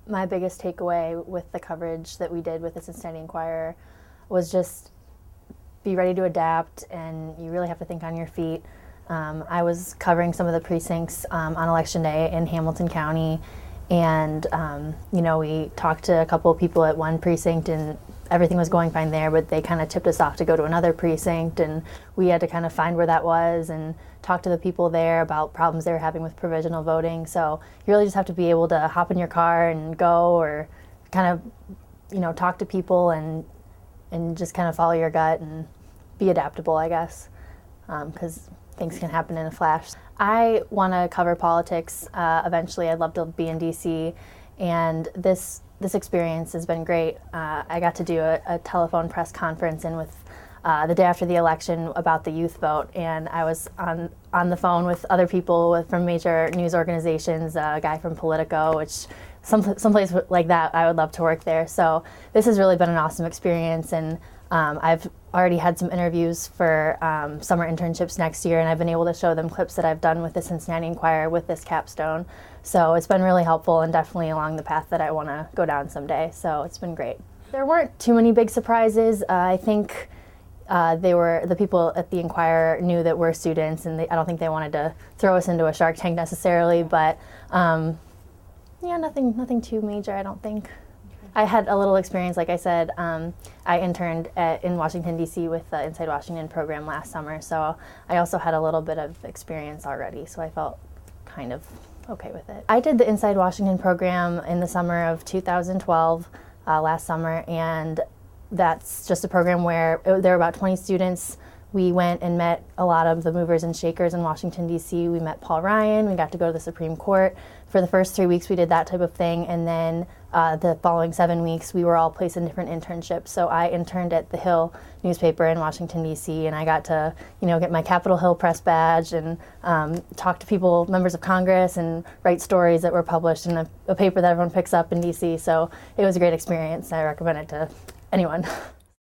my biggest takeaway with the coverage that we did with the Cincinnati Enquirer was just be ready to adapt, and you really have to think on your feet. I was covering some of the precincts on Election Day in Hamilton County, and we talked to a couple of people at one precinct, and everything was going fine there, but they kind of tipped us off to go to another precinct, and we had to kind of find where that was and talk to the people there about problems they were having with provisional voting. So you really just have to be able to hop in your car and go, or kind of, talk to people and just kind of follow your gut and be adaptable, I guess, because things can happen in a flash. I want to cover politics. Eventually, I'd love to be in DC, and this experience has been great. I got to do a telephone press conference with the day after the election about the youth vote, and I was on the phone with other people from major news organizations, a guy from Politico, which someplace like that, I would love to work there. So this has really been an awesome experience, and I've already had some interviews for summer internships next year, and I've been able to show them clips that I've done with the Cincinnati Enquirer with this capstone. So it's been really helpful and definitely along the path that I want to go down someday. So it's been great. There weren't too many big surprises. I think the people at the Enquirer knew that we're students, and I don't think they wanted to throw us into a Shark Tank necessarily, but nothing too major, I don't think. I had a little experience, like I said. I interned in Washington, D.C. with the Inside Washington program last summer, so I also had a little bit of experience already, so I felt kind of okay with it. I did the Inside Washington program in the summer of 2012, last summer, and that's just a program where there were about 20 students. We went and met a lot of the movers and shakers in Washington, D.C. We met Paul Ryan. We got to go to the Supreme Court. For the first 3 weeks, we did that type of thing, and then the following 7 weeks, we were all placed in different internships. So I interned at the Hill newspaper in Washington, D.C., and I got to, get my Capitol Hill press badge and talk to people, members of Congress, and write stories that were published in a paper that everyone picks up in D.C. So it was a great experience. I recommend it to anyone.